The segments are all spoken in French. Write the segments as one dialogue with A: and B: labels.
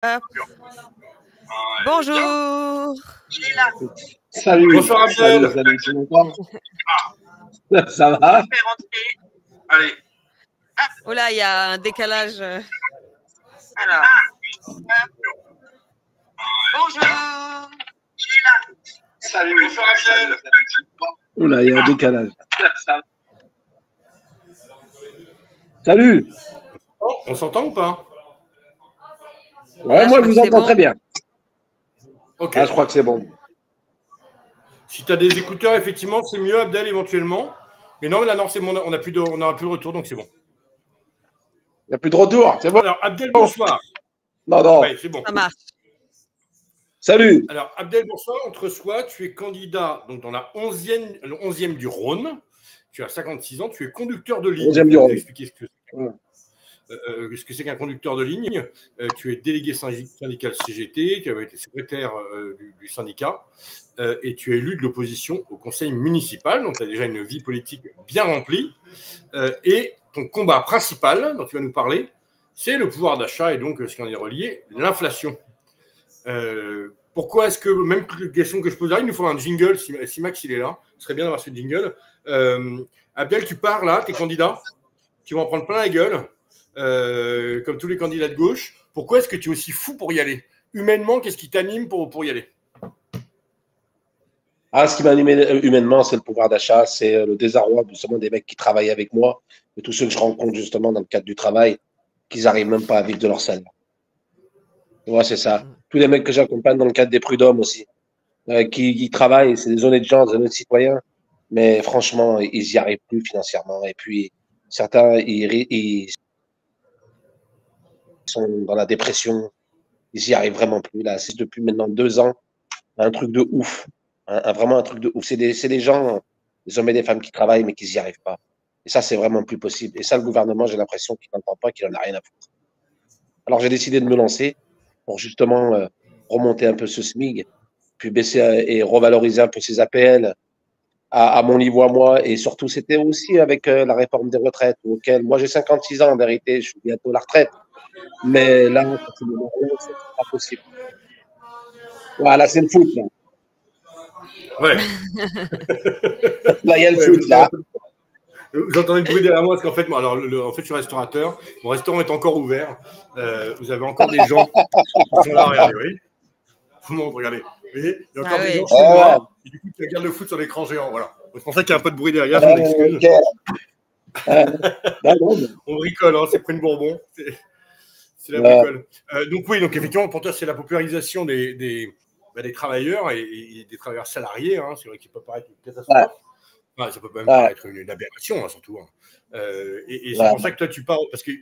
A: Hop. Bonjour.
B: Salut.
C: Bonsoir Abdel.
B: Salut, tu m'entends? Ça va?
C: Allez.
A: Oh là, il y a un décalage.
D: Alors. Bonjour.
C: Salut. Bonsoir Abdel.
B: Oula, il y a un décalage. Salut.
C: On s'entend ou pas?
B: Ouais,
A: Là,
B: moi
A: je
B: je
A: crois
B: vous
A: que c'est
B: entends
A: bon.
B: très bien.
C: Ok.
B: Ah, je crois que c'est bon.
C: Si tu as des écouteurs, effectivement, c'est mieux Abdel éventuellement. Mais non, là, non, c'est bon, on n'aura plus de retour, donc c'est bon.
B: Il n'y a plus de retour, c'est bon?
C: Alors, Abdel, bonsoir.
B: Non, non.
C: Ouais, c'est bon.
A: Ça marche.
B: Salut.
C: Alors, Abdel, bonsoir. On te reçoit. Tu es candidat donc, dans la 11e du Rhône. Tu as 56 ans. Tu es conducteur de ligne.
B: 11e du
C: Je vais vous
B: Rhône.
C: expliquer ce que c'est qu'un conducteur de ligne. Tu es délégué syndical CGT. Tu avais été secrétaire du syndicat. Et tu es élu de l'opposition au conseil municipal. Donc, tu as déjà une vie politique bien remplie. Et ton combat principal, dont tu vas nous parler, c'est le pouvoir d'achat et donc, ce qui en est relié, l'inflation. Pourquoi est-ce que, même question que je pose là, il nous faut un jingle, si Max il est là, ce serait bien d'avoir ce jingle. Abdel, tu pars là, tu es candidat, tu vas en prendre plein la gueule, comme tous les candidats de gauche. Pourquoi est-ce que tu es aussi fou pour y aller? Humainement, qu'est-ce qui t'anime pour y aller?
B: Ah, ce qui m'a animé humainement, c'est le pouvoir d'achat, c'est le désarroi justement des mecs qui travaillent avec moi, et tous ceux que je rencontre justement dans le cadre du travail, qu'ils n'arrivent même pas à vivre de leur salaire. Tu vois, c'est ça. Tous les mecs que j'accompagne dans le cadre des prud'hommes aussi, qui travaillent, c'est des honnêtes gens, des honnêtes citoyens, mais franchement, ils n'y arrivent plus financièrement. Et puis, certains, ils sont dans la dépression, ils n'y arrivent vraiment plus. Là, c'est depuis maintenant 2 ans, un truc de ouf. Vraiment un truc de ouf. C'est des gens, des hommes et des femmes qui travaillent, mais qui n'y arrivent pas. Et ça, c'est vraiment plus possible. Et ça, le gouvernement, j'ai l'impression qu'il n'entend pas, qu'il n'en a rien à foutre. Alors, j'ai décidé de me lancer pour justement remonter un peu ce SMIG, puis baisser et revaloriser un peu ces APL à mon niveau à moi. Et surtout, c'était aussi avec la réforme des retraites, auquel moi, j'ai 56 ans en vérité, je suis bientôt à la retraite. Mais là, c'est pas possible. Voilà, c'est le foot, là.
C: Ouais.
B: Là, il y a le foot, là.
C: Vous entendez le bruit derrière moi parce qu'en fait, moi, alors, en fait, je suis restaurateur. Mon restaurant est encore ouvert. Vous avez encore des gens qui sont là. Regardez, oui. Tout le monde, regardez. Vous voyez, il y a encore des gens chez moi. Et du coup, qui regardent le foot sur l'écran géant. Voilà. C'est pour ça qu'il y a un peu de bruit derrière. Je m'en excuse. On bricole, hein, c'est pris une bourbon. C'est la bricole. Donc oui, donc effectivement, pour toi, c'est la popularisation des travailleurs et des travailleurs salariés. Hein, c'est vrai qu'il peut paraître une catastrophe. Ouais, ça peut même paraître une aberration, hein, surtout. Hein. Et c'est pour ça que toi, tu parles, parce que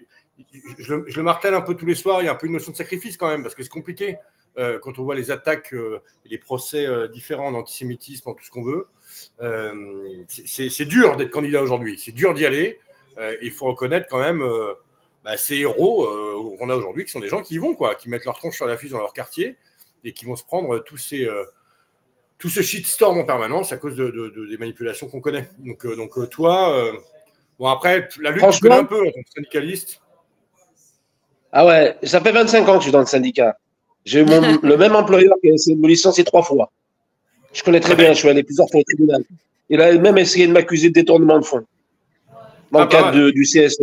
C: je le martèle un peu tous les soirs, il y a un peu une notion de sacrifice quand même, parce que c'est compliqué quand on voit les attaques et les procès différents en antisémitisme, en tout ce qu'on veut. C'est dur d'être candidat aujourd'hui, c'est dur d'y aller. Il faut reconnaître quand même ces héros qu'on a aujourd'hui, qui sont des gens qui y vont, quoi, qui mettent leur tronche sur l'affiche dans leur quartier et qui vont se prendre tout ce shitstorm en permanence à cause des manipulations qu'on connaît. Donc toi, bon après, la lutte, tu connais un peu en tant que syndicaliste.
B: Ah ouais, ça fait 25 ans que je suis dans le syndicat. J'ai eu le même employeur qui a essayé de me licencier 3 fois. Je connais très bien, je suis allé plusieurs fois au tribunal. Il a même essayé de m'accuser de détournement de fonds dans le cadre du CSE.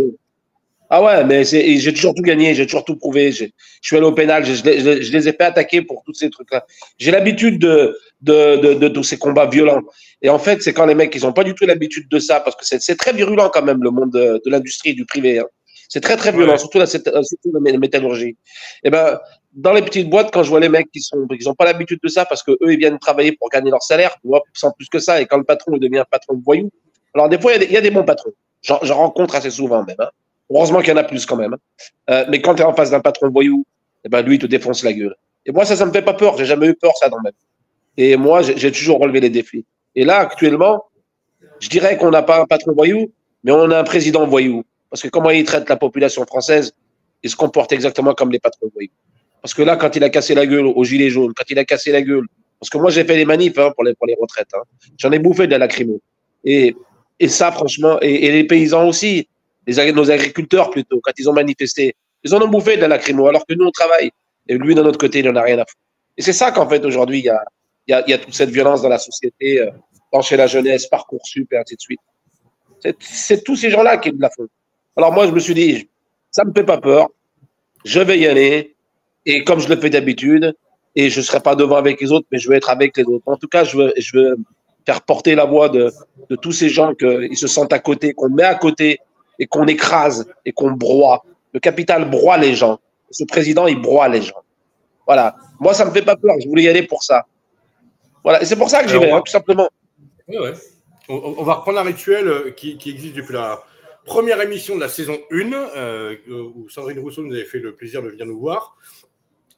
B: Ah ouais, mais j'ai toujours tout gagné, j'ai toujours tout prouvé. Je suis allé au pénal, je les ai fait attaquer pour tous ces trucs-là. J'ai l'habitude de tous ces combats violents. Et en fait, c'est quand les mecs, ils n'ont pas du tout l'habitude de ça, parce que c'est très virulent quand même, le monde de l'industrie et du privé. Hein. C'est très, très violent, surtout la métallurgie. Et ben, dans les petites boîtes, quand je vois les mecs qui n'ont pas l'habitude de ça, parce que eux, ils viennent travailler pour gagner leur salaire, tu vois, sans plus que ça. Et quand le patron, il devient un patron de voyou. Alors, des fois, il y a des bons patrons. J'en rencontre assez souvent même. Hein. Heureusement qu'il y en a plus quand même. Mais quand tu es en face d'un patron voyou, eh ben lui, il te défonce la gueule. Et moi, ça me fait pas peur. J'ai jamais eu peur, ça, dans ma vie. Et moi, j'ai toujours relevé les défis. Et là, actuellement, je dirais qu'on n'a pas un patron voyou, mais on a un président voyou. Parce que comment il traite la population française, il se comporte exactement comme les patrons voyous. Parce que là, quand il a cassé la gueule aux gilets jaunes, quand il a cassé la gueule, parce que moi, j'ai fait des manifs pour les retraites. Hein. J'en ai bouffé de la lacrymo. Et ça, franchement, et les paysans aussi. Nos agriculteurs plutôt, quand ils ont manifesté, ils en ont bouffé de la lacrymo, alors que nous, on travaille. Et lui, d'un autre côté, il n'en a rien à foutre. Et c'est ça qu'en fait, aujourd'hui, il y a toute cette violence dans la société, tant chez la jeunesse, Parcoursup et ainsi de suite. C'est tous ces gens-là qui de la font. Alors moi, je me suis dit, ça ne me fait pas peur, je vais y aller, et comme je le fais d'habitude, et je ne serai pas devant avec les autres, mais je vais être avec les autres. En tout cas, je veux faire porter la voix de tous ces gens qu'ils se sentent à côté, qu'on met à côté, et qu'on écrase, et qu'on broie. Le capital broie les gens. Ce président, il broie les gens. Voilà. Moi, ça ne me fait pas peur, je voulais y aller pour ça. Voilà. Et c'est pour ça que j'y vais, tout simplement.
C: Ouais, ouais. On va reprendre un rituel qui existe depuis la première émission de la saison 1, où Sandrine Rousseau nous avait fait le plaisir de venir nous voir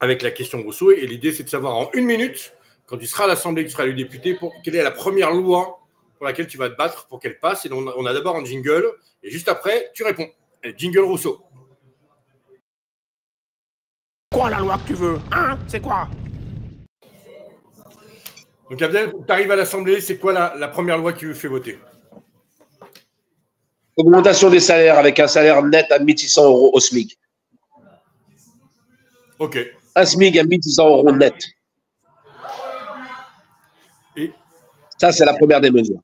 C: avec la question Rousseau. Et l'idée, c'est de savoir en 1 minute, quand tu seras à l'Assemblée, que tu seras élu député, quelle est la première loi pour laquelle tu vas te battre pour qu'elle passe. Et donc, on a d'abord un jingle, et juste après, tu réponds. Et jingle Rousseau.
E: Quoi la loi que tu veux? Hein? C'est quoi?
C: Donc, Abdel, tu arrives à l'Assemblée, c'est quoi la première loi qui vous fait voter?
B: Augmentation des salaires avec un salaire net à 1600 € au SMIC.
C: Ok.
B: Un SMIC à 1600 € net.
C: Et
B: ça, c'est la première des mesures.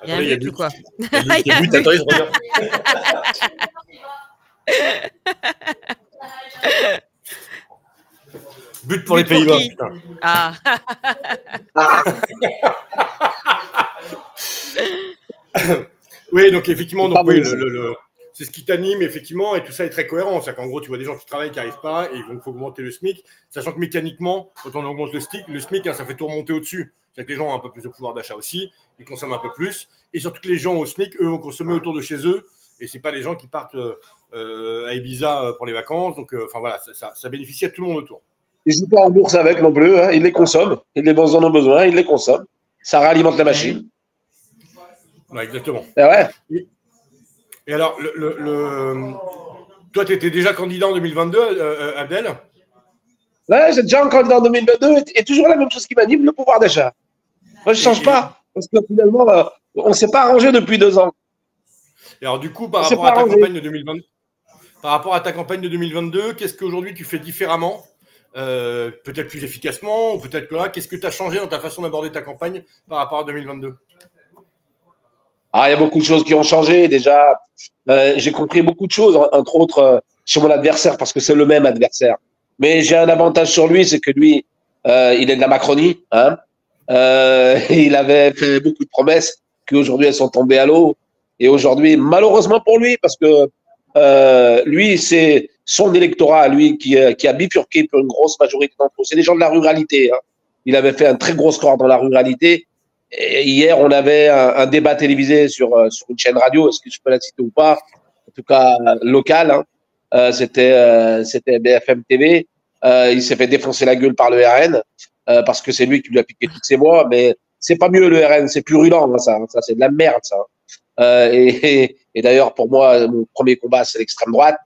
A: Il y a un but ou quoi?
C: Il y a un but, attendez, je regarde. But pour les Pays-Bas, putain.
A: Ah.
C: Oui, donc effectivement, donc, oui,
B: bon,
C: c'est ce qui t'anime, effectivement, et tout ça est très cohérent. C'est-à-dire qu'en gros, tu vois des gens qui travaillent, qui n'arrivent pas, et il faut augmenter le SMIC, sachant que mécaniquement, quand on augmente le SMIC, hein, ça fait tout remonter au-dessus. C'est-à-dire que les gens ont un peu plus de pouvoir d'achat aussi, ils consomment un peu plus, et surtout que les gens au SMIC, eux, vont consommer autour de chez eux, et ce n'est pas les gens qui partent à Ibiza pour les vacances. Donc, enfin voilà, ça bénéficie à tout le monde autour.
B: Ils ne jouent pas en bourse avec non plus, hein. Ils les consomment. Ils les en ont besoin, ils les consomment. Ça réalimente la machine.
C: Ouais, exactement.
B: Et ouais.
C: Et alors, toi, tu étais déjà candidat en 2022, Abdel?
B: Ouais, j'ai déjà un candidat en 2022 et toujours la même chose qui m'anime, le pouvoir d'achat. Moi, je ne change pas. Parce que finalement, on ne s'est pas arrangé depuis 2 ans.
C: Et alors, du coup, par rapport à ta campagne de 2022, par rapport à ta campagne de 2022, qu'est-ce qu'aujourd'hui tu fais différemment? Peut-être plus efficacement, ou peut-être que là, qu'est-ce que tu as changé dans ta façon d'aborder ta campagne par rapport à 2022?
B: Ah, il y a beaucoup de choses qui ont changé. Déjà, j'ai compris beaucoup de choses, entre autres chez mon adversaire, parce que c'est le même adversaire. Mais j'ai un avantage sur lui, c'est que lui, il est de la Macronie. Hein. Il avait fait beaucoup de promesses qui aujourd'hui elles sont tombées à l'eau. Et aujourd'hui, malheureusement pour lui, parce que lui, c'est son électorat, lui, qui a bifurqué pour une grosse majorité d'entre eux. C'est des gens de la ruralité. Hein. Il avait fait un très gros score dans la ruralité. Et hier, on avait un débat télévisé sur une chaîne radio. Est-ce que je peux la citer ou pas? En tout cas, locale. Hein. C'était BFM TV. Il s'est fait défoncer la gueule par le RN parce que c'est lui qui lui a piqué toutes ses voix. Mais c'est pas mieux le RN, c'est purulent, hein, ça. Ça, c'est de la merde, ça. Et d'ailleurs, pour moi, mon premier combat, c'est l'extrême droite.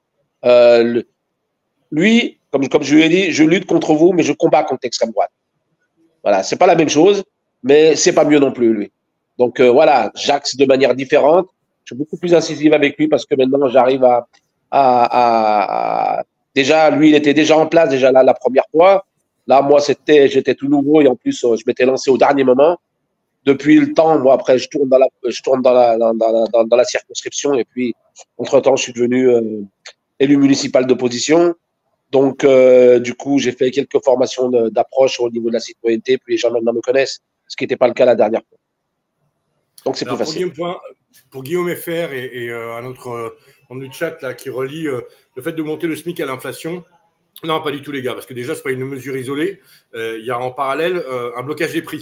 B: Lui, comme je lui ai dit, je lutte contre vous, mais je combats contre l'extrême droite. Voilà, c'est pas la même chose, mais c'est pas mieux non plus, lui. Donc voilà, j'axe de manière différente. Je suis beaucoup plus incisive avec lui parce que maintenant, j'arrive à… Déjà, lui, il était déjà en place déjà là la première fois. Là, moi, j'étais tout nouveau et en plus, je m'étais lancé au dernier moment. Depuis le temps, moi, après, je tourne dans la circonscription et puis, entre-temps, je suis devenu élu municipal d'opposition. Donc, du coup, j'ai fait quelques formations d'approche au niveau de la citoyenneté, puis les gens maintenant me connaissent, ce qui n'était pas le cas la dernière fois. Donc, c'est plus facile.
C: Pour Guillaume FR et un autre dans le chat là, qui relie le fait de monter le SMIC à l'inflation. Non, pas du tout, les gars, parce que déjà, ce n'est pas une mesure isolée. Il y a en parallèle un blocage des prix.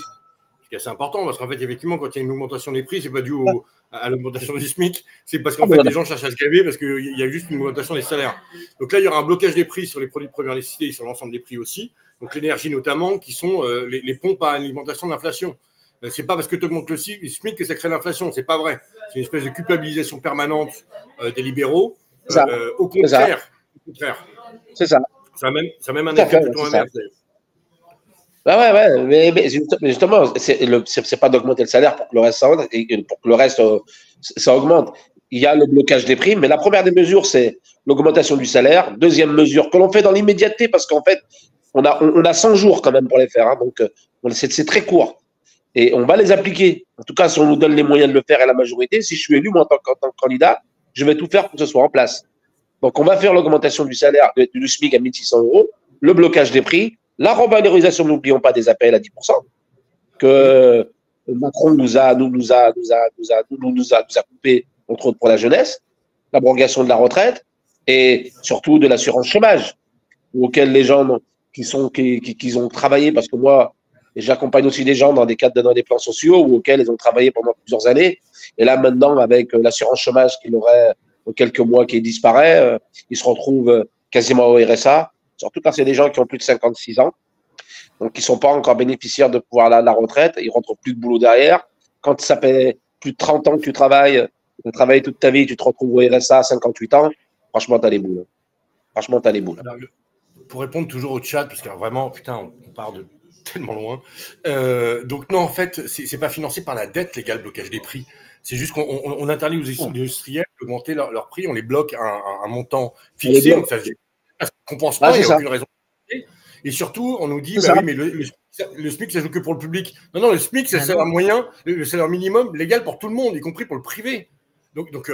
C: Ce qui est assez important, parce qu'en fait, effectivement, quand il y a une augmentation des prix, ce n'est pas dû à l'augmentation du SMIC, c'est parce qu'en fait, les gens cherchent à se gaver parce qu'il y a juste une augmentation des salaires. Donc là, il y aura un blocage des prix sur les produits de première nécessité et sur l'ensemble des prix aussi. Donc l'énergie notamment, qui sont les pompes à alimentation de l'inflation. C'est pas parce que tu augmentes le SMIC que ça crée l'inflation, c'est pas vrai. C'est une espèce de culpabilisation permanente des libéraux. Au contraire.
B: C'est ça.
C: Ça a même un effet plutôt inverse.
B: Ouais, mais justement, c'est pas d'augmenter le salaire pour que le reste ça augmente. il y a le blocage des prix. Mais la première des mesures, c'est l'augmentation du salaire. Deuxième mesure que l'on fait dans l'immédiateté, parce qu'en fait, on a 100 jours quand même pour les faire. Hein, donc, c'est très court. Et on va les appliquer. En tout cas, si on nous donne les moyens de le faire et la majorité, si je suis élu, moi, en tant que candidat, je vais tout faire pour que ce soit en place. Donc, on va faire l'augmentation du salaire du SMIC à 1 600 €, le blocage des prix, la revalorisation, n'oublions pas, des APL à 10%, que Macron nous a coupé, entre autres pour la jeunesse, l'abrogation de la retraite et surtout de l'assurance chômage, auquel les gens qui ont travaillé, parce que moi, j'accompagne aussi des gens dans des plans sociaux ou auxquels ils ont travaillé pendant plusieurs années. Et là, maintenant, avec l'assurance chômage qu'il aurait quelques mois qui disparaît, ils se retrouvent quasiment au RSA, surtout quand c'est des gens qui ont plus de 56 ans, donc qui ne sont pas encore bénéficiaires de pouvoir la retraite, ils ne rentrent plus de boulot derrière. Quand ça fait plus de 30 ans que tu travailles toute ta vie, tu te retrouves au RSA à 58 ans, franchement, tu as les boules. Franchement, tu as les boules.
C: Alors, pour répondre toujours au chat, parce que vraiment, putain, on part de tellement loin. Donc non, en fait, c'est pas financé par la dette légale, blocage des prix. C'est juste qu'on interdit aux industriels d'augmenter leur prix, on les bloque un montant fixé, donc ça ne compense pas, il n'y a aucune raison. Et surtout, on nous dit, bah oui, mais le SMIC, ça joue que pour le public. Non, le SMIC, c'est le salaire moyen, le salaire minimum légal pour tout le monde, y compris pour le privé. Donc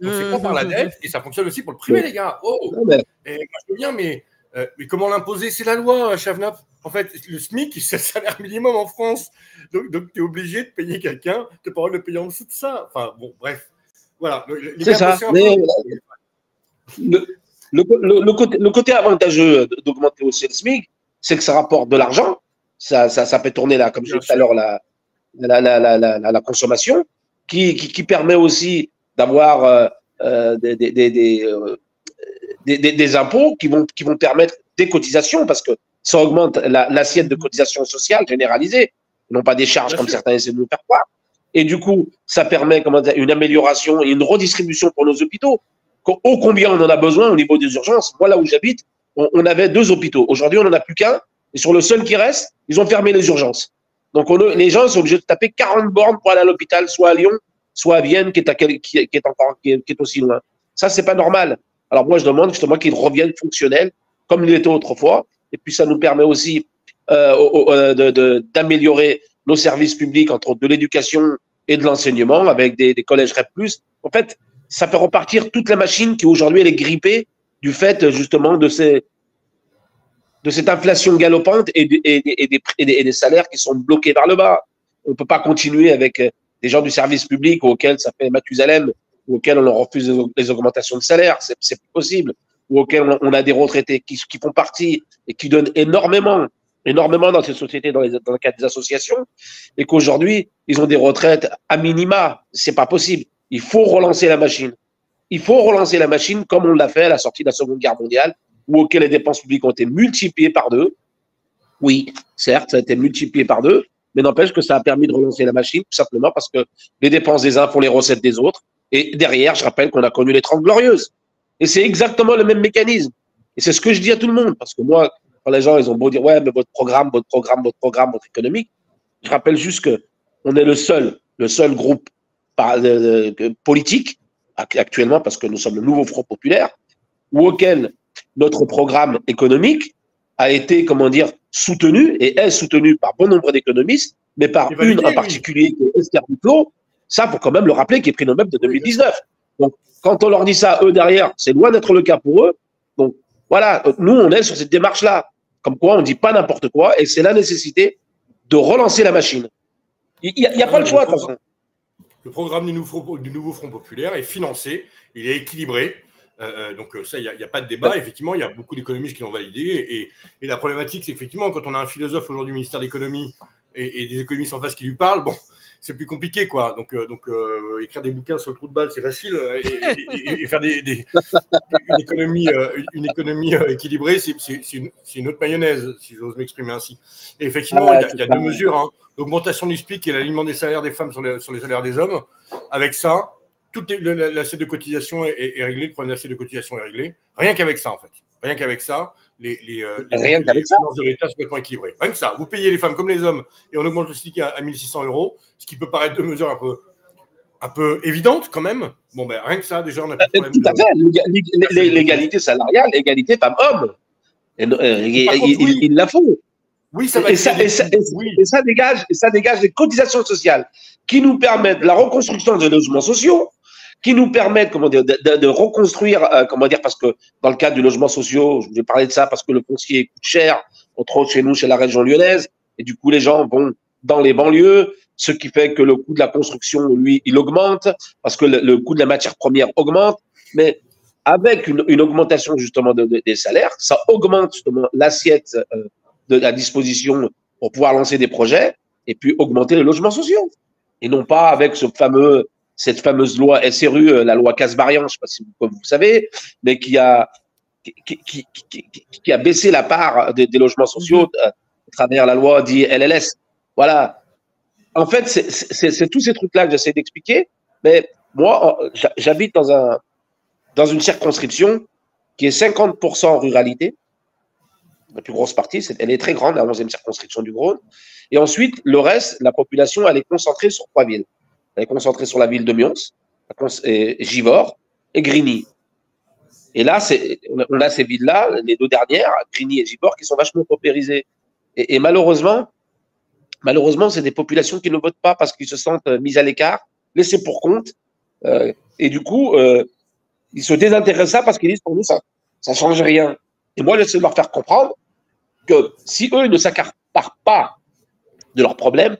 C: c'est pas par la dette, et ça fonctionne aussi pour le privé, les gars. Oh, et moi, je veux bien, mais comment l'imposer? C'est la loi, Chavenap. En fait, le SMIC, c'est le salaire minimum en France. Donc tu es obligé de payer quelqu'un, tu n'as pas le droit de payer en dessous de ça. Enfin, bon, bref. Voilà.
B: C'est ça. Le côté avantageux d'augmenter aussi le SMIC, c'est que ça rapporte de l'argent. Ça fait tourner, comme je disais tout à l'heure, la consommation, qui permet aussi d'avoir des impôts qui vont permettre des cotisations, parce que ça augmente l'assiette de cotisation sociale généralisée, non pas des charges comme certains essaient de nous faire croire. Et du coup, ça permet une amélioration et une redistribution pour nos hôpitaux. Ô combien on en a besoin au niveau des urgences. Moi, là où j'habite, on avait 2 hôpitaux. Aujourd'hui, on n'en a plus qu'un. Et sur le seul qui reste, ils ont fermé les urgences. Donc, les gens sont obligés de taper 40 bornes pour aller à l'hôpital, soit à Lyon, soit à Vienne, qui est aussi loin. Ça, c'est pas normal. Alors, moi, je demande justement qu'ils reviennent fonctionnels, comme il était autrefois. Et puis, ça nous permet aussi d'améliorer nos services publics, entre autres de l'éducation et de l'enseignement, avec des collèges REP+. En fait, ça fait repartir toute la machine qui aujourd'hui elle est grippée du fait justement de cette inflation galopante et des salaires qui sont bloqués vers le bas. On ne peut pas continuer avec des gens du service public auxquels ça fait Mathusalem, ou auxquels on leur refuse les augmentations de salaire, c'est plus possible, ou auxquels on a des retraités qui font partie et qui donnent énormément dans cette société, dans le cadre des associations, et qu'aujourd'hui, ils ont des retraites à minima. C'est pas possible. Il faut relancer la machine. Il faut relancer la machine comme on l'a fait à la sortie de la Seconde Guerre mondiale, où auquel les dépenses publiques ont été multipliées par 2. Oui, certes, ça a été multiplié par 2, mais n'empêche que ça a permis de relancer la machine, tout simplement parce que les dépenses des uns font les recettes des autres. Et derrière, je rappelle qu'on a connu les 30 Glorieuses. Et c'est exactement le même mécanisme. Et c'est ce que je dis à tout le monde, parce que moi, quand les gens ils ont beau dire ouais, mais votre programme, votre économique, je rappelle juste que on est le seul groupe politique actuellement, parce que nous sommes le nouveau Front populaire, auquel notre programme économique a été, soutenu et est soutenu par bon nombre d'économistes, mais par une en particulier, Esther Duflo. Ça, faut quand même le rappeler, qui est prix Nobel de 2019. Donc, quand on leur dit ça, eux derrière, c'est loin d'être le cas pour eux. Donc, voilà, nous, on est sur cette démarche-là. Comme quoi, on ne dit pas n'importe quoi, et c'est la nécessité de relancer la machine. Il n'y a pas le choix, de toute façon.
C: Le programme du nouveau Front populaire est financé, il est équilibré. Donc ça, il n'y a pas de débat. Effectivement, il y a beaucoup d'économistes qui l'ont validé. Et la problématique, c'est qu'effectivement, quand on a un philosophe aujourd'hui du ministère de l'économie et des économistes en face qui lui parlent, bon, c'est plus compliqué, quoi. Donc écrire des bouquins sur le trou de balle, c'est facile. Et faire une économie équilibrée, c'est une autre mayonnaise, si j'ose m'exprimer ainsi. Et effectivement, il y a 2 mesures. Hein. L'augmentation du SMIC et l'alignement des salaires des femmes sur les salaires des hommes. Avec ça, toute l'assiette de cotisation est réglée, le problème d'assiette de cotisation est réglé. Rien qu'avec ça, en fait. Rien qu'avec ça, les finances de l'État sont complètement équilibrées. Rien que ça. Vous payez les femmes comme les hommes et on augmente le SMIC à 1 600 €, ce qui peut paraître 2 mesures un peu un peu évidente quand même. Bon, ben rien que ça, déjà, on a plus de problème.
B: Tout à fait. L'égalité salariale, l'égalité femmes-hommes. Il la faut.
C: Oui, ça va
B: et ça dégage des cotisations sociales qui nous permettent la reconstruction des logements sociaux, qui nous permettent, comment dire, de reconstruire, comment dire, parce que dans le cadre du logement social, je vous ai parlé de ça parce que le foncier coûte cher, entre autres chez nous, chez la région lyonnaise, et du coup, les gens vont dans les banlieues, ce qui fait que le coût de la construction, lui, il augmente, parce que le coût de la matière première augmente, mais avec une augmentation justement des salaires, ça augmente justement l'assiette de la disposition pour pouvoir lancer des projets et puis augmenter les logements sociaux. Et non pas avec cette fameuse loi SRU, la loi Kasbarian, je ne sais pas si vous savez, mais qui a baissé la part des logements sociaux à travers la loi dit LLS. Voilà. En fait, c'est tous ces trucs-là que j'essaie d'expliquer. Mais moi, j'habite dans une circonscription qui est 50% ruralité. La plus grosse partie, elle est très grande, la 11e circonscription du Rhône. Et ensuite, le reste, la population, elle est concentrée sur 3 villes. Elle est concentrée sur la ville de Mions, Givors et Grigny. Et là, on a ces villes-là, les 2 dernières, Grigny et Givors, qui sont vachement paupérisées. Et malheureusement, c'est des populations qui ne votent pas parce qu'ils se sentent mis à l'écart, laissés pour compte. Et du coup, ils se désintéressent ça parce qu'ils disent pour nous, ça ne change rien. Et moi, j'essaie de leur faire comprendre que si eux ne s'accaparent pas de leurs problèmes,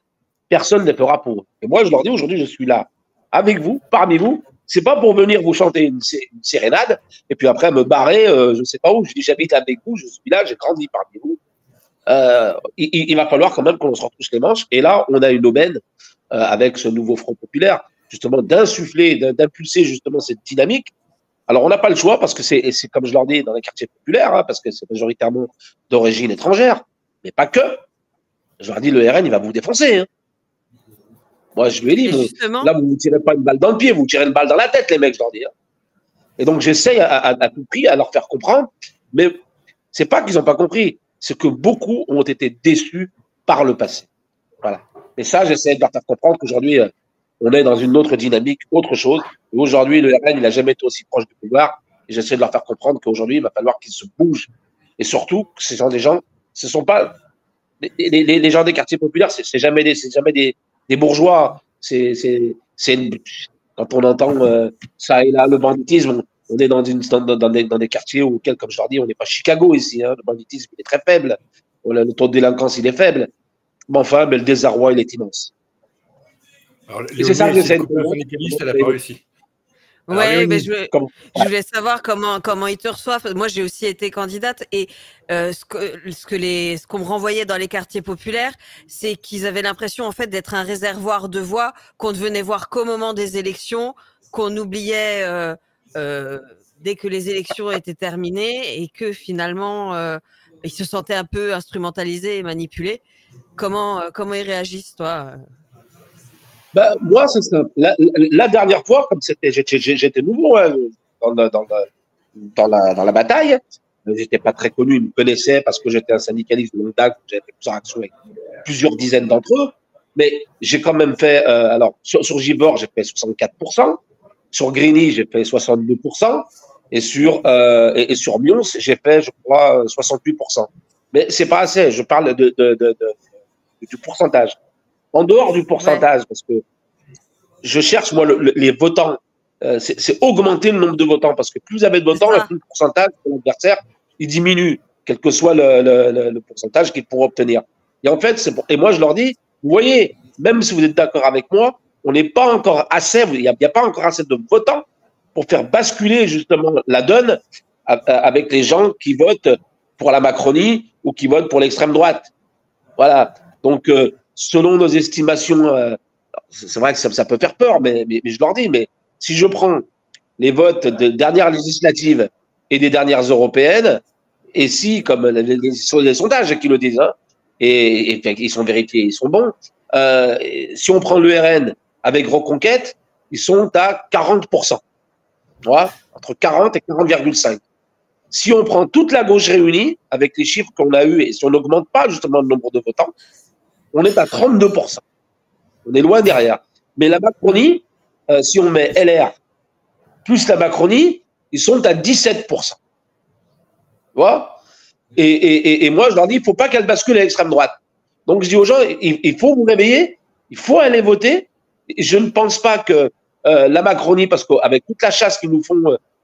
B: personne ne fera pour eux. Et moi, je leur dis aujourd'hui, je suis là avec vous, parmi vous. C'est pas pour venir vous chanter une sérénade et puis après me barrer, je ne sais pas où. Je dis, j'habite avec vous, je suis là, j'ai grandi parmi vous. Il va falloir quand même qu'on se retrousse les manches. Et là, on a une aubaine avec ce nouveau Front populaire, justement, d'insuffler, d'impulser justement cette dynamique. Alors, on n'a pas le choix parce que c'est comme je leur dis dans les quartiers populaires, hein, parce que c'est majoritairement d'origine étrangère, mais pas que. Je leur dis, le RN, il va vous défoncer. Hein. Moi, je lui ai dit, là, vous ne tirez pas une balle dans le pied, vous tirez une balle dans la tête, les mecs, je leur dis. Hein. Et donc, j'essaye à tout prix à leur faire comprendre, mais c'est pas qu'ils n'ont pas compris, c'est que beaucoup ont été déçus par le passé. Voilà. Et ça, j'essaie de leur faire comprendre qu'aujourd'hui, on est dans une autre dynamique, autre chose. Et aujourd'hui, le RN, il n'a jamais été aussi proche du pouvoir. Et j'essaie de leur faire comprendre qu'aujourd'hui, il va falloir qu'ils se bougent. Et surtout, ce sont des gens, ce ne sont pas les gens des quartiers populaires, c'est jamais des bourgeois. Quand on entend ça et là, le banditisme, on est dans des quartiers auxquels, comme je leur dis, on n'est pas Chicago ici. Hein, le banditisme, il est très faible. Le taux de délinquance, il est faible. Mais enfin, le désarroi, il est immense.
C: C'est ça que j'essaie de dire.
A: Oui, mais je voulais savoir comment ils te reçoivent. Moi, j'ai aussi été candidate et ce qu'on me renvoyait dans les quartiers populaires, c'est qu'ils avaient l'impression en fait d'être un réservoir de voix, qu'on ne venait voir qu'au moment des élections, qu'on oubliait dès que les élections étaient terminées et que finalement ils se sentaient un peu instrumentalisés et manipulés. Comment ils réagissent, toi?
B: Ben, moi, c'est simple. La dernière fois, comme j'étais nouveau hein, dans la bataille, j'étais pas très connu, ils me connaissaient parce que j'étais un syndicaliste de longue date, j'avais fait plusieurs actions avec plusieurs dizaines d'entre eux, mais j'ai quand même fait, alors, sur Givors, j'ai fait 64%, sur Grigny, j'ai fait 62%, et sur Mions, j'ai fait, je crois, 68%. Mais c'est pas assez, je parle du pourcentage. En dehors du pourcentage, parce que je cherche, moi, les votants, c'est augmenter le nombre de votants, parce que plus vous avez de votants, plus le pourcentage de l'adversaire, il diminue, quel que soit le pourcentage qu'il pourra obtenir. Et en fait, et moi, je leur dis, vous voyez, même si vous êtes d'accord avec moi, on n'est pas encore assez, il n'y a pas encore assez de votants pour faire basculer justement la donne avec les gens qui votent pour la Macronie ou qui votent pour l'extrême droite. Voilà. Donc, selon nos estimations, c'est vrai que ça peut faire peur, mais je leur dis, mais si je prends les votes des dernières législatives et des dernières européennes, et si, comme les sondages qui le disent, hein, et ils sont vérifiés, ils sont bons, si on prend le RN avec Reconquête, ils sont à 40%. Voilà, entre 40 et 40,5. Si on prend toute la gauche réunie, avec les chiffres qu'on a eus, et si on n'augmente pas justement le nombre de votants, on est à 32%. On est loin derrière. Mais la Macronie, si on met LR plus la Macronie, ils sont à 17%. Tu vois? Et moi, je leur dis, il ne faut pas qu'elle bascule à l'extrême droite. Donc, je dis aux gens, il faut vous réveiller, il faut aller voter. Et je ne pense pas que la Macronie, parce qu'avec toute la chasse qu'ils nous font,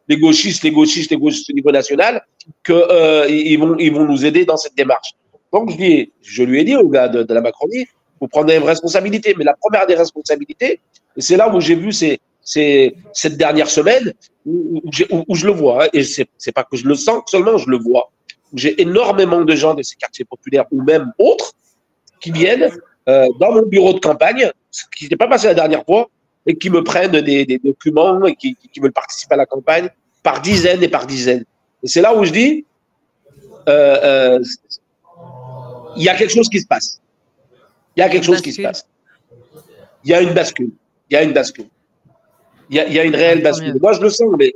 B: les gauchistes au niveau national, qu'ils vont nous aider dans cette démarche. Donc, je lui ai dit aux gars de la Macronie, vous prenez une responsabilité. Mais la première des responsabilités, et c'est là où j'ai vu cette dernière semaine, où je le vois, hein, et c'est pas que je le sens seulement, je le vois. J'ai énormément de gens de ces quartiers populaires ou même autres qui viennent dans mon bureau de campagne, ce qui n'était pas passé la dernière fois, et qui me prennent des documents et qui veulent participer à la campagne par dizaines et par dizaines. Et c'est là où je dis, il y a quelque chose qui se passe. Il y a quelque chose qui se passe. Il y a une bascule. Il y a une bascule. Il y a une réelle bascule. Moi, je le sens, mais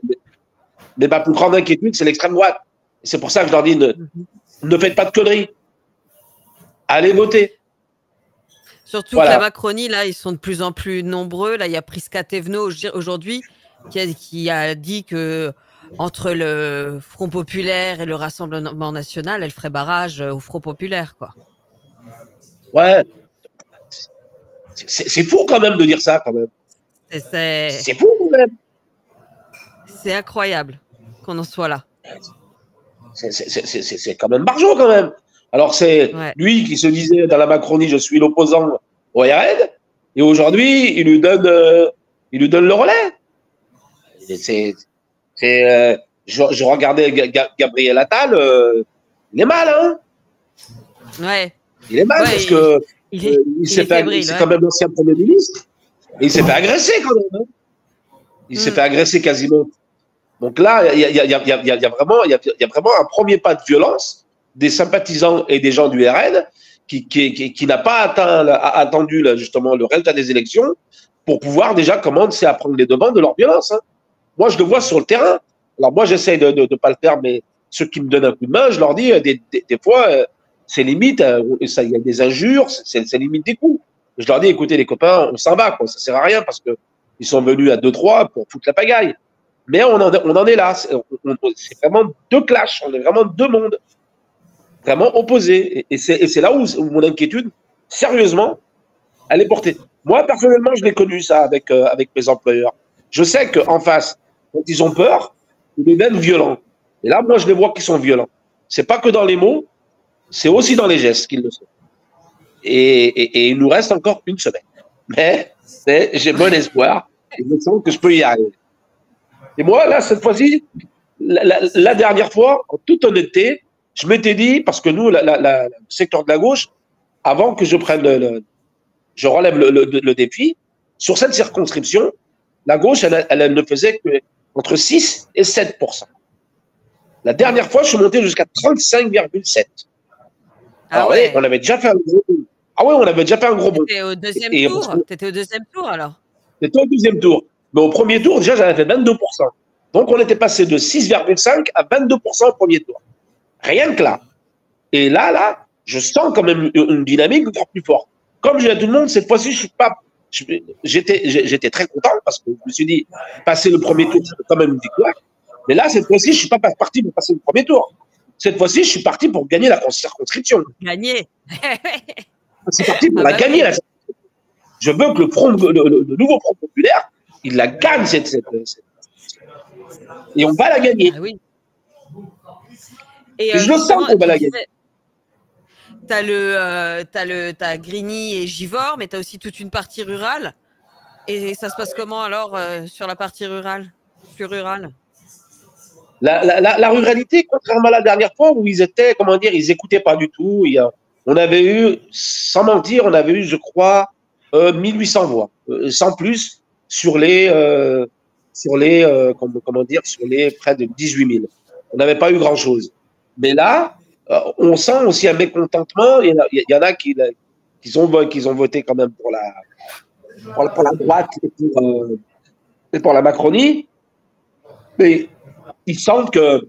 B: ma plus grande inquiétude, c'est l'extrême droite. C'est pour ça que je leur dis, ne faites pas de conneries. Allez voter.
A: Surtout que la Macronie, là, ils sont de plus en plus nombreux. Là, il y a Prisca Thévenot aujourd'hui qui a dit que entre le Front populaire et le Rassemblement national, elle ferait barrage au Front populaire, quoi.
B: Ouais. C'est fou quand même de dire ça, quand même. C'est fou quand même.
A: C'est incroyable qu'on en soit là.
B: C'est quand même barjot quand même. Alors c'est lui qui se disait dans la Macronie, je suis l'opposant au RN, et aujourd'hui il lui donne le relais. Je regardais Gabriel Attal, il est mal, hein.
A: Ouais.
B: Il est mal parce que c'est quand même l'ancien Premier ministre, et il s'est fait agresser quand même. Hein. Il s'est fait agresser quasiment. Donc là, il y a vraiment un premier pas de violence des sympathisants et des gens du RN qui n'a pas attendu là, justement le résultat des élections pour pouvoir déjà commencer à prendre les devants de leur violence. Hein. Moi, je le vois sur le terrain. Alors moi, j'essaie de ne pas le faire, mais ceux qui me donnent un coup de main, je leur dis des fois, c'est limite, il y a des injures, c'est limite des coups. Je leur dis, écoutez les copains, on s'en va, quoi. Ça sert à rien parce que ils sont venus à 2-3 pour foutre la pagaille. Mais on en est là. C'est vraiment deux clashs. On est vraiment deux mondes vraiment opposés. Et c'est là où mon inquiétude, sérieusement, elle est portée. Moi, personnellement, je l'ai connu ça avec mes employeurs. Je sais qu'en face, quand ils ont peur, ils deviennent violents. Et là, moi, je les vois qui sont violents. C'est pas que dans les mots, c'est aussi dans les gestes qu'ils le sont. Et il nous reste encore une semaine. Mais j'ai bon espoir. Et je sens que je peux y arriver. Et moi, là, cette fois-ci, la dernière fois, en toute honnêteté, je m'étais dit, parce que nous, le secteur de la gauche, avant que je prenne je relève le défi, sur cette circonscription, la gauche, elle ne faisait que entre 6 et 7%. La dernière fois, je suis monté jusqu'à 35,7%. Alors, ouais. On avait déjà fait un gros bond. Ah ouais, on avait déjà fait un gros bond.
A: T'étais au deuxième tour. T'étais au deuxième tour, alors.
B: J'étais au deuxième tour. Mais au premier tour, déjà, j'avais fait 22%. Donc, on était passé de 6,5 à 22% au premier tour. Rien que là. Et là, je sens quand même une dynamique encore plus forte. Comme je dis à tout le monde, cette fois-ci, j'étais très content parce que je me suis dit, passer le premier tour, c'est quand même une victoire. Mais là, cette fois-ci, je ne suis pas parti pour passer le premier tour. Cette fois-ci, je suis parti pour gagner la circonscription.
A: Gagner.
B: C'est parti pour la gagner, la circonscription. Je veux que le nouveau Front populaire, il la gagne, et on va la gagner.
A: Ah oui.
B: Et je le sens qu'on va la gagner.
A: T'as Grigny et Givors, mais tu as aussi toute une partie rurale. Et ça se passe comment alors sur la partie rurale, plus rurale?
B: La ruralité, contrairement à la dernière fois où ils étaient, ils n'écoutaient pas du tout. On avait eu, sans mentir, je crois, 1800 voix, sans plus, sur les près de 18 000. On n'avait pas eu grand-chose. Mais là, on sent aussi un mécontentement. Il y en a qui ont voté quand même pour la droite et pour la Macronie. Mais ils sentent que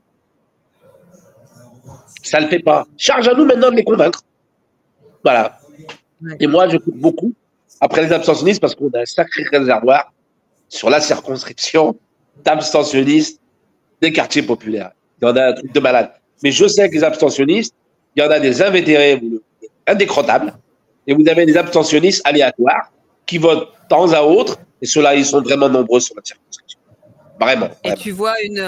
B: ça ne le fait pas. Charge à nous maintenant de les convaincre. Voilà. Et moi, je coûte beaucoup après les abstentionnistes parce qu'on a un sacré réservoir. sur la circonscription d'abstentionnistes des quartiers populaires. Il y en a un truc de malade. Mais je sais que les abstentionnistes, il y en a des invétérés indécrottables et vous avez des abstentionnistes aléatoires qui votent de temps à autre et ceux-là, ils sont vraiment nombreux sur la circonscription. Vraiment.
A: Et tu vois une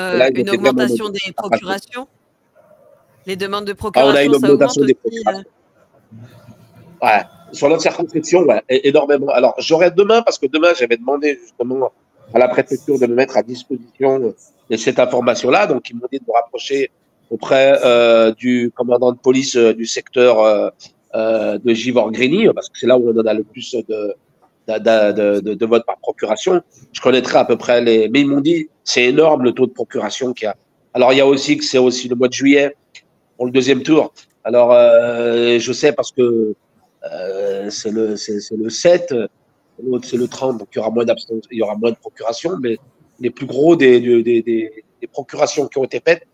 A: augmentation des procurations? Les demandes de procuration,
B: on a une augmentation des
A: aussi,
B: procurations. Ouais. Sur notre circonscription, ouais, énormément. Alors, j'aurais demain, parce que demain, j'avais demandé justement à la préfecture de me mettre à disposition de cette information-là. Donc, ils m'ont dit de me rapprocher auprès du commandant de police du secteur de Givors-Grigny, parce que c'est là où on en a le plus de votes par procuration. Je connaîtrai à peu près les... Mais ils m'ont dit, c'est énorme le taux de procuration qu'il y a. Alors, il y a aussi que c'est aussi le mois de juillet pour le deuxième tour. Alors, je sais parce que c'est le 7, l'autre c'est le 30, donc il y aura moins il y aura moins de procurations, mais les plus gros des procurations qui ont été faites,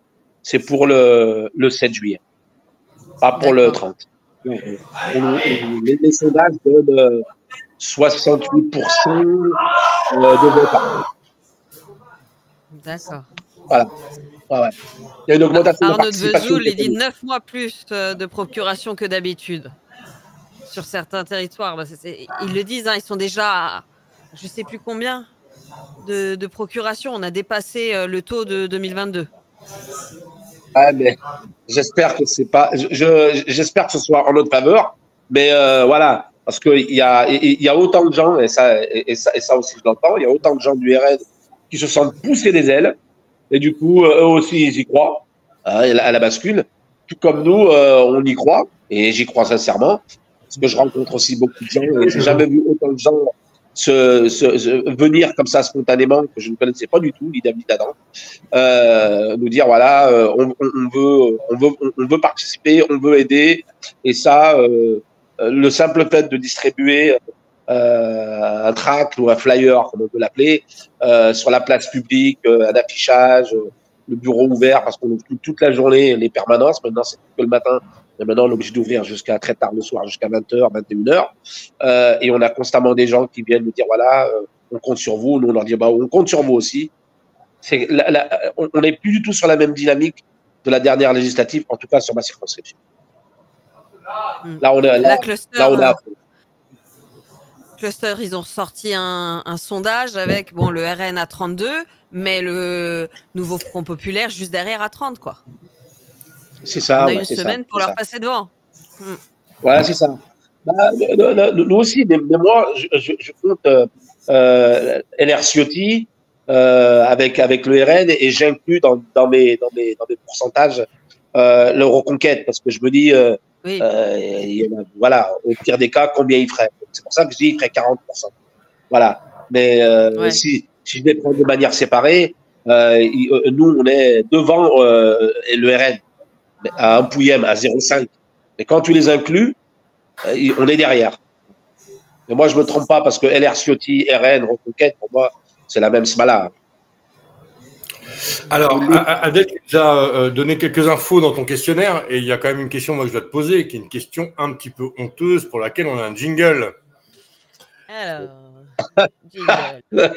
B: c'est pour le 7 juillet, pas pour le 30. Les sondages donnent 68% de vote.
A: D'accord.
B: Voilà. Ouais. Il y a une augmentation de
A: Arnaud
B: participation.
A: Vesoul, il dit 9 mois plus de procuration que d'habitude sur certains territoires. Ils le disent, hein, ils sont déjà à je ne sais plus combien de procuration. On a dépassé le taux de 2022.
B: Ah, mais j'espère que c'est pas. J'espère que ce soit en notre faveur, mais voilà, parce qu'il y a autant de gens, et ça aussi je l'entends, il y a autant de gens du RN qui se sentent pousser des ailes, et du coup, eux aussi, ils y croient à la bascule. Tout comme nous, on y croit, et j'y crois sincèrement, parce que je rencontre aussi beaucoup de gens, et j'ai jamais vu autant de gens venir comme ça spontanément, que je ne connaissais pas du tout, ni d'Ami d'Adam, nous dire voilà, on veut participer, on veut aider, et ça, le simple fait de distribuer un tract ou un flyer, comme on peut l'appeler, sur la place publique, un affichage, le bureau ouvert, parce qu'on ouvre toute la journée les permanences, maintenant c'est que le matin. Et maintenant, on est obligé d'ouvrir jusqu'à très tard le soir, jusqu'à 20h, 21h. Et on a constamment des gens qui viennent nous dire, voilà, on compte sur vous. Nous, on leur dit, bah, on compte sur vous aussi. On n'est plus du tout sur la même dynamique de la dernière législative, en tout cas sur ma circonscription. Là, on est
A: Cluster, ils ont sorti un sondage avec le RN à 32, mais le nouveau Front Populaire juste derrière à 30, quoi.
B: C'est ça.
A: On a une semaine pour leur passer devant.
B: Ouais, c'est ça. Bah, nous aussi, mais moi, je compte LR Ciotti avec le RN et j'inclus dans mes pourcentages le Reconquête parce que je me dis, voilà, au pire des cas, combien il ferait. C'est pour ça que je dis il ferait 40%. Voilà. Mais si je les prends de manière séparée, nous, on est devant le RN. À un pouillème, à 0,5. Mais quand tu les inclus, on est derrière. Mais moi, je ne me trompe pas parce que LR Ciotti, RN, Reconquête, pour moi, c'est la même smala.
C: Alors, Adèle, tu nous as donné quelques infos dans ton questionnaire et il y a quand même une question moi, que je dois te poser, qui est une question un petit peu honteuse pour laquelle on a un jingle.
A: Alors, jingle.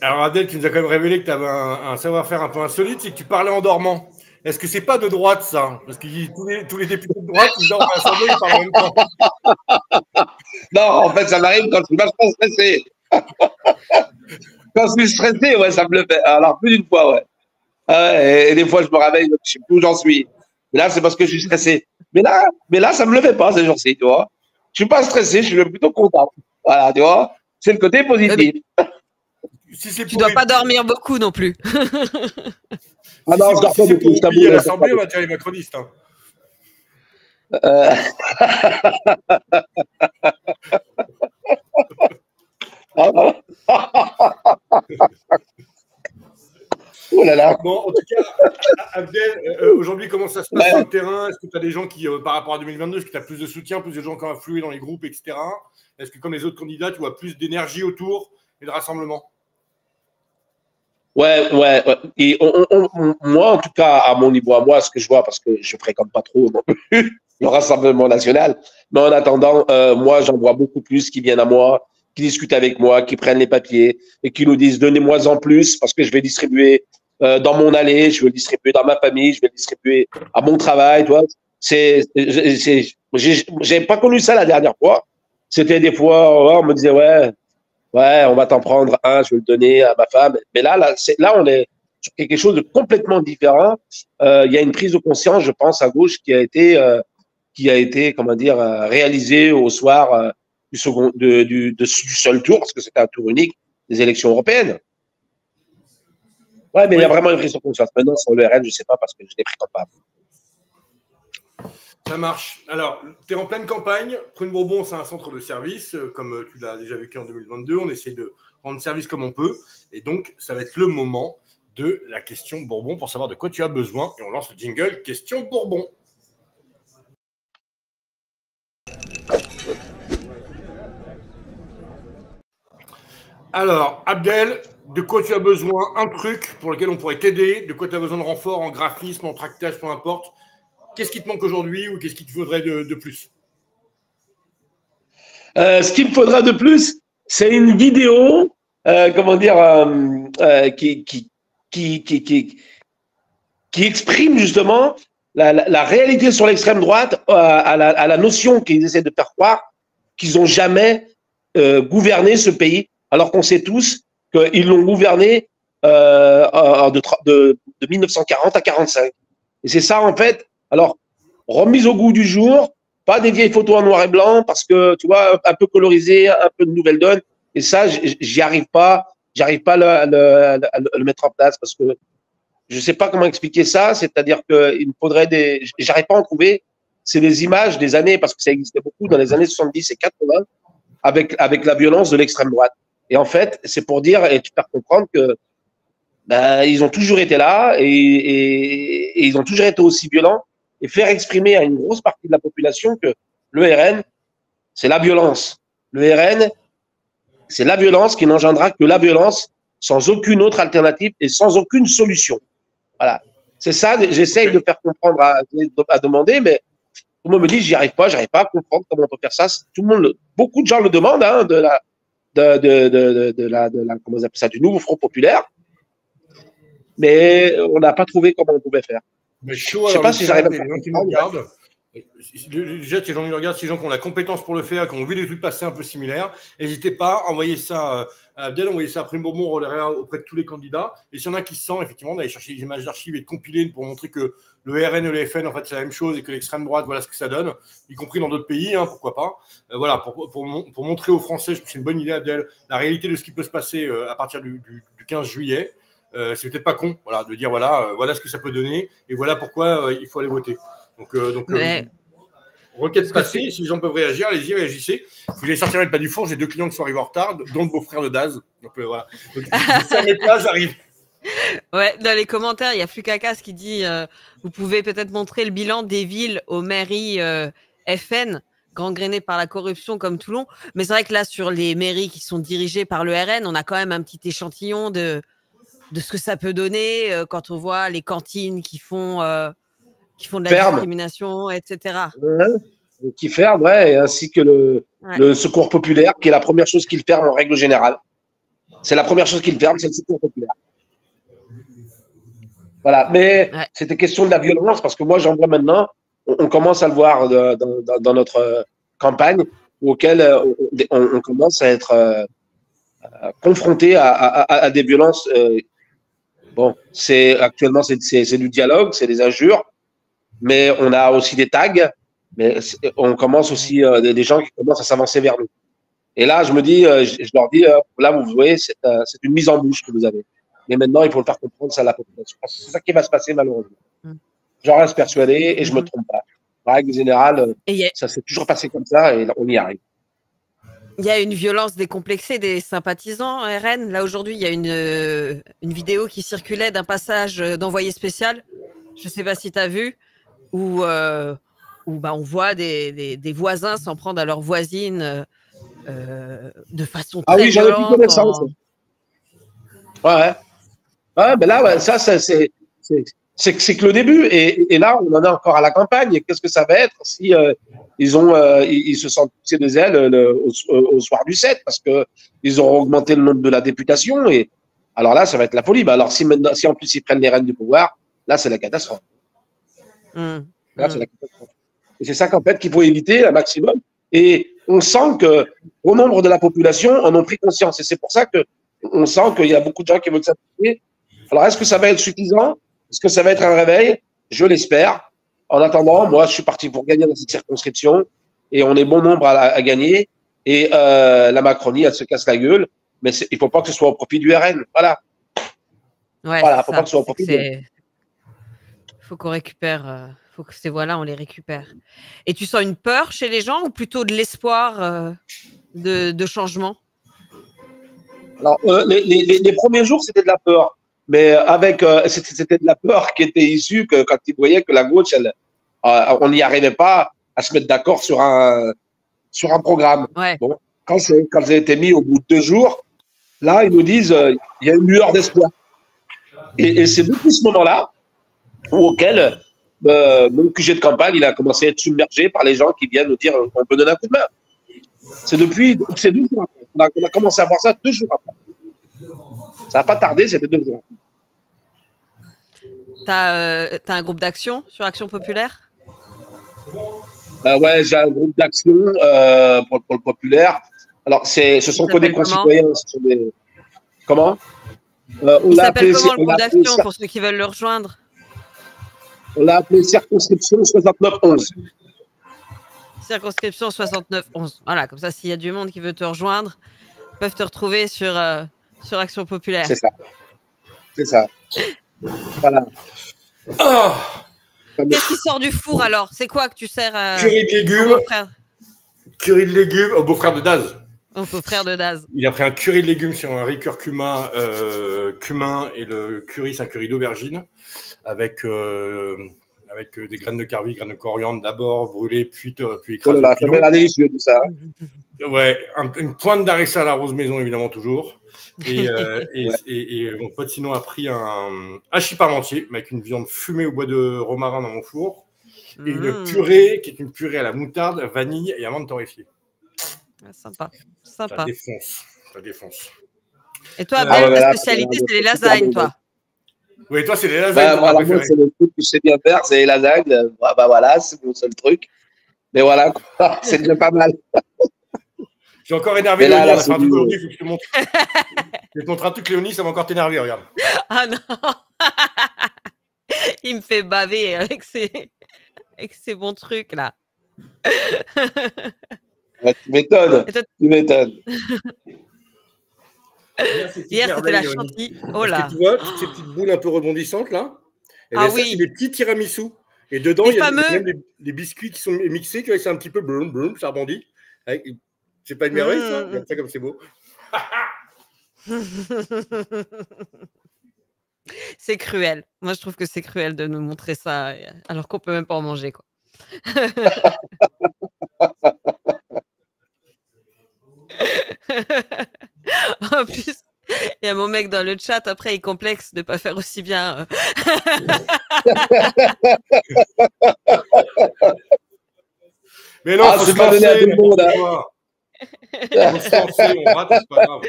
C: Alors Adèle, tu nous as quand même révélé que tu avais un savoir-faire un peu insolite, c'est que tu parlais en dormant. Est-ce que c'est pas de droite ça? Parce que tous les députés de droite, ils ont un cerveau, ils parlent en même temps.
B: Non, en fait, ça m'arrive quand je suis vachement stressé. Quand je suis stressé, ouais, ça me le fait. Alors, plus d'une fois, ouais. Et des fois, je me réveille, je sais plus où j'en suis. Mais là, c'est parce que je suis stressé. Mais là, ça me le fait pas ces jours-ci, tu vois. Je suis pas stressé, je suis plutôt content. Voilà, tu vois. C'est le côté positif.
A: Tu dois pas dormir beaucoup non plus.
B: Ah non, je dors pas beaucoup.
C: À l'Assemblée, on va dire les macronistes. Hein.
B: Oh là là.
C: Bon, en tout cas, Abdel, aujourd'hui, comment ça se passe sur le terrain? Est-ce que tu as des gens qui, par rapport à 2022, est-ce que tu as plus de soutien, plus de gens qui ont afflué dans les groupes, etc. Est-ce que, comme les autres candidats, tu vois plus d'énergie autour et de rassemblement?
B: Ouais. Et moi, en tout cas, à mon niveau, à moi, ce que je vois, parce que je fréquente pas trop non plus, le Rassemblement national. Mais en attendant, moi, j'en vois beaucoup plus qui viennent à moi, qui discutent avec moi, qui prennent les papiers et qui nous disent donnez-moi en plus parce que je vais distribuer dans mon allée, je vais le distribuer dans ma famille, je vais le distribuer à mon travail. Tu vois, j'ai pas connu ça la dernière fois. C'était des fois, on me disait ouais, on va t'en prendre un, je vais le donner à ma femme. Mais là, on est sur quelque chose de complètement différent. Il y a une prise de conscience, je pense, à gauche qui a été, comment dire, réalisée au soir du seul tour, parce que c'était un tour unique des élections européennes. Ouais, mais il y a vraiment une prise de conscience. Maintenant, sur le RN, je ne sais pas parce que je l'ai pris comme pas.
C: Ça marche. Alors, tu es en pleine campagne. Prune Bourbon, c'est un centre de service. Comme tu l'as déjà vécu en 2022, on essaie de rendre service comme on peut. Et donc, ça va être le moment de la question Bourbon pour savoir de quoi tu as besoin. Et on lance le jingle question Bourbon. Alors, Abdel, de quoi tu as besoin? Un truc pour lequel on pourrait t'aider? De quoi tu as besoin de renfort en graphisme, en tractage, peu importe? Qu'est-ce qui te manque aujourd'hui ou qu'est-ce qu'il te faudrait de plus?
B: Ce qu'il me faudra de plus, c'est une vidéo, comment dire, qui exprime justement la réalité sur l'extrême droite à la notion qu'ils essaient de faire croire qu'ils n'ont jamais gouverné ce pays, alors qu'on sait tous qu'ils l'ont gouverné de 1940 à 1945. Et c'est ça, en fait. Alors, remise au goût du jour, pas des vieilles photos en noir et blanc, parce que, tu vois, un peu colorisé, un peu de nouvelle donne. Et ça, j'y arrive pas. J'arrive pas à le mettre en place parce que je sais pas comment expliquer ça. C'est-à-dire qu'il me faudrait j'arrive pas à en trouver. C'est des images des années, parce que ça existait beaucoup dans les années 70 et 80, avec la violence de l'extrême droite. Et en fait, c'est pour dire et te faire comprendre que ils ont toujours été là et ils ont toujours été aussi violents et faire exprimer à une grosse partie de la population que le RN, c'est la violence. Le RN, c'est la violence qui n'engendrera que la violence sans aucune autre alternative et sans aucune solution. Voilà. C'est ça, j'essaye de faire comprendre à demander, mais tout le monde me dit, j'arrive pas à comprendre comment on peut faire ça. Beaucoup de gens le demandent, hein, comment on appelle ça, du nouveau Front populaire. Mais on n'a pas trouvé comment on pouvait faire.
C: Mais chaud,
B: je sais pas si j'arrive à
C: faire. Déjà, ces gens qui nous regardent, ces gens qui ont la compétence pour le faire, qui ont vu des trucs passer un peu similaires, n'hésitez pas à envoyer ça à Abdel, envoyer ça à Prune Bourbon, on relaiera auprès de tous les candidats. Et s'il y en a qui se sentent, effectivement, d'aller chercher des images d'archives et de compiler pour montrer que le RN et le FN, en fait, c'est la même chose et que l'extrême droite, voilà ce que ça donne, y compris dans d'autres pays, hein, pourquoi pas. Voilà, pour montrer aux Français, je trouve que c'est une bonne idée, Abdel, la réalité de ce qui peut se passer à partir du 15 juillet. C'est peut-être pas con, voilà, de dire voilà ce que ça peut donner et voilà pourquoi il faut aller voter. Donc requête passée, si les gens peuvent réagir, allez-y, réagissez. Vous allez sortir pas du four, j'ai 2 clients qui sont arrivés en retard, dont le beau-frère de Daz. Donc voilà. Donc, fermez pas, j'arrive.
A: Ouais, dans les commentaires, il y a Flucacas qui dit vous pouvez peut-être montrer le bilan des villes aux mairies FN gangrénées par la corruption comme Toulon. Mais c'est vrai que là, sur les mairies qui sont dirigées par le RN, on a quand même un petit échantillon de ce que ça peut donner quand on voit les cantines qui font de la discrimination, etc.
B: Ouais, qui ferment, ouais, ainsi que le secours populaire, qui est la première chose qu'ils ferment en règle générale. C'est la première chose qu'ils ferment, c'est le secours populaire. Voilà, mais c'était question de la violence, parce que moi, j'en vois maintenant, on commence à le voir dans notre campagne, auquel on commence à être confronté à des violences. Bon, actuellement, c'est du dialogue, c'est des injures, mais on a aussi des tags, mais on commence aussi des gens qui commencent à s'avancer vers nous. Et là, je me dis, je leur dis, là, vous voyez, c'est une mise en bouche que vous avez. Mais maintenant, il faut le faire comprendre ça à la population. C'est ça qui va se passer, malheureusement. J'en reste persuadé et je me trompe pas. En règle générale, ça s'est toujours passé comme ça et on y arrive.
A: Il y a une violence décomplexée des sympathisants RN. Là, aujourd'hui, il y a une vidéo qui circulait d'un passage d'envoyé spécial. Je ne sais pas si tu as vu, où on voit des voisins s'en prendre à leurs voisines de façon très violente.
B: Ah oui, j'avais pu connaître ça. Ouais, mais là, ça, c'est c'est que le début. Et là, on en est encore à la campagne. Qu'est-ce que ça va être si ils se sentent poussés des ailes au soir du 7 parce que ils auront augmenté le nombre de la députation. Et alors là, ça va être la folie. Alors si en plus ils prennent les rênes du pouvoir, là, c'est la catastrophe. Là, c'est la catastrophe. Et c'est ça qu'en fait qu'il faut éviter un maximum. Et on sent que au nombre de la population en ont pris conscience. Et c'est pour ça que on sent qu'il y a beaucoup de gens qui veulent s'appliquer. Alors, est-ce que ça va être suffisant? Est-ce que ça va être un réveil? Je l'espère. En attendant, moi, je suis parti pour gagner dans cette circonscription et on est bon nombre à gagner. Et la Macronie, elle se casse la gueule. Mais il ne faut pas que ce soit au profit du RN. Voilà.
A: Ouais,
B: voilà, il ne faut pas que ce soit au profit du RN.
A: Il faut qu'on récupère. Faut que ces voix-là, on les récupère. Et tu sens une peur chez les gens ou plutôt de l'espoir de changement?
B: Alors, les premiers jours, c'était de la peur. Mais c'était de la peur qui était issue quand ils voyaient que la gauche, on n'y arrivait pas à se mettre d'accord sur un programme.
A: Ouais.
B: Bon, quand ça a été mis au bout de 2 jours, là, ils nous disent il y a une lueur d'espoir. Et c'est depuis ce moment-là auquel mon QG de campagne, il a commencé à être submergé par les gens qui viennent nous dire on peut donner un coup de main. C'est 2 jours après. On a commencé à voir ça 2 jours après. Ça n'a pas tardé, c'était 2 jours.
A: T'as un groupe d'action sur Action Populaire?
B: Ouais, j'ai un groupe d'action pour le populaire. Alors, ce sont que des concitoyens. Comment
A: Il s'appelle comment le groupe d'action pour ceux qui veulent le rejoindre?
B: On l'a appelé Circonscription 69-11.
A: Circonscription 69-11. Voilà, comme ça, s'il y a du monde qui veut te rejoindre, ils peuvent te retrouver sur Action Populaire.
B: C'est ça. C'est ça. Voilà.
C: Oh,
A: qu'est-ce qui sort du four alors? C'est quoi que tu sers à
C: curry de légumes. Curry de légumes au beau-frère de Daz.
A: Au beau-frère de Daz.
C: Il a pris un curry de légumes sur un riz curcuma, cumin, et le curry, c'est un curry d'aubergine avec des graines de carvi, graines de coriandre d'abord brûlées, puis écrasées.
B: Oh là là, ça m'a délicieux tout ça.
C: Ouais, une pointe d'harissa à la rose maison, évidemment, toujours. Et mon pote sinon a pris un hachis parmentier avec une viande fumée au bois de romarin dans mon four et une purée qui est une purée à la moutarde, vanille et amandes torréfiées.
A: Sympa.
C: Ça défonce.
A: Et toi, Abdel, ta spécialité, c'est les lasagnes, toi?
C: Oui, toi, c'est les lasagnes.
B: Moi, c'est le truc que je sais bien faire, c'est les lasagnes. Voilà, c'est mon seul truc. Mais voilà, c'est déjà pas mal.
C: J'ai encore énervé Léonie à la fin aujourd'hui, il faut que je te montre. Je vais te montrer un truc, Léonie, ça va encore t'énerver, regarde.
A: Ah non. Il me fait baver avec ses bons trucs, là.
B: Ouais, tu m'étonnes. Tu m'étonnes.
A: Hier, c'était la chantilly. Oh là.
C: Tu vois, toutes ces petites boules un peu rebondissantes, là. Et
A: ah
C: ça,
A: oui.
C: C'est des petits tiramisu. Et dedans, il y a même les biscuits qui sont mixés, tu vois, c'est un petit peu blum, ça rebondit. C'est pas une merveille, ça? Regarde ça comme c'est beau.
A: C'est cruel. Moi, je trouve que c'est cruel de nous montrer ça alors qu'on peut même pas en manger, quoi. En plus, il y a mon mec dans le chat, après, il complexe de ne pas faire aussi bien.
C: Mais non, faut se lancer, on rate, c'est pas grave.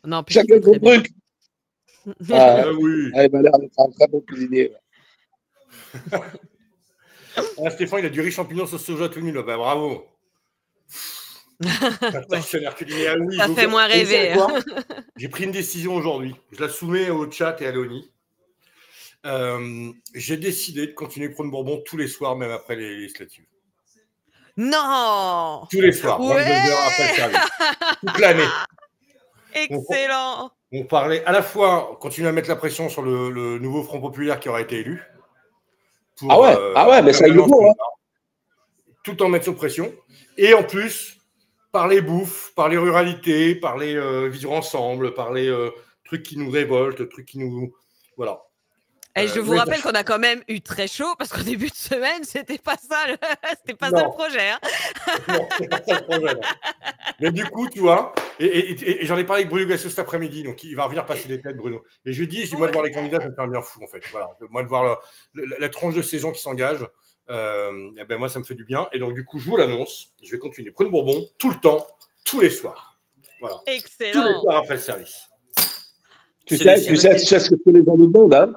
A: Non,
B: chacun son truc.
C: Oui.
B: Il m'a l'air d'être un très bon cuisinier.
C: Stéphane, il a du riz champignon sauce soja tout nul. Bah, bravo. Partenaire culinaire, oui.
A: Ça fait moins rêver.
C: J'ai pris une décision aujourd'hui. Je la soumets au chat et à Léonie. J'ai décidé de continuer Prône Bourbon tous les soirs, même après les législatives.
A: Non.
C: Tous les soirs, 22 heures après le service. Toute l'année.
A: Excellent.
C: On parlait à la fois, continuer à mettre la pression sur le nouveau Front Populaire qui aura été élu.
B: Pour, mais ça y est, hein.
C: Tout en mettre sous pression. Et en plus, parler bouffe, parler ruralité, parler vivre ensemble, parler trucs qui nous révoltent, trucs qui nous. Voilà.
A: Et je vous rappelle qu'on a quand même eu très chaud parce qu'au début de semaine, c'était pas ça le projet. Hein.
C: Non, c'est pas ça le projet. Non. Mais du coup, tu vois, et j'en ai parlé avec Bruno Gassio cet après-midi, donc il va revenir passer les têtes, Bruno. Et je lui dis, moi de voir les candidats, ça me fait un bien fou en fait. Voilà, moi de voir la tranche de saison qui s'engage, eh ben moi ça me fait du bien. Et donc du coup, je vous l'annonce, je vais continuer Prune Bourbon tout le temps, tous les soirs. Voilà.
A: Excellent.
C: Tous les soirs après le service.
B: Tu sais ce que les gens nous demandent, hein?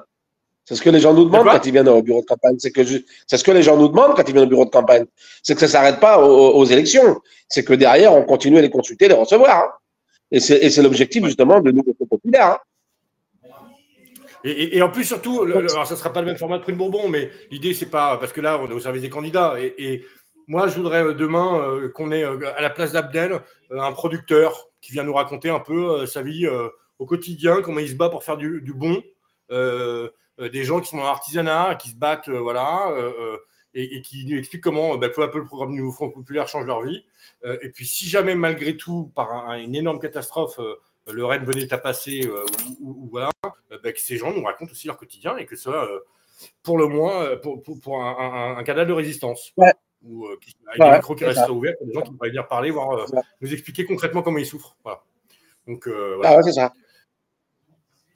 B: C'est ce que les gens nous demandent quand ils viennent au bureau de campagne. C'est ce que les gens nous demandent quand ils viennent au bureau de campagne. C'est que ça ne s'arrête pas aux élections. C'est que derrière, on continue à les consulter, les recevoir. Hein. Et c'est l'objectif, justement, de nous, les populaires. Hein.
C: Et en plus, surtout, alors ça ne sera pas le même format de Prune Bourbon, mais l'idée, c'est pas. Parce que là, on est au service des candidats. Et moi, je voudrais demain qu'on ait à la place d'Abdel un producteur qui vient nous raconter un peu sa vie au quotidien, comment il se bat pour faire du bon. Des gens qui sont dans l'artisanat, qui se battent, et qui nous expliquent comment peu à peu le programme du Nouveau Front Populaire change leur vie. Et puis, si jamais, malgré tout, par une énorme catastrophe, le Rennes venait à passer, ou voilà, que ces gens nous racontent aussi leur quotidien et que ce soit, pour le moins, pour un canal de résistance.
B: Ouais.
C: Ou avec des micros qui resteraient ouverts pour des gens qui pourraient venir parler, voire nous expliquer concrètement comment ils souffrent. Voilà. Donc, voilà.
B: Ah ouais, c'est ça.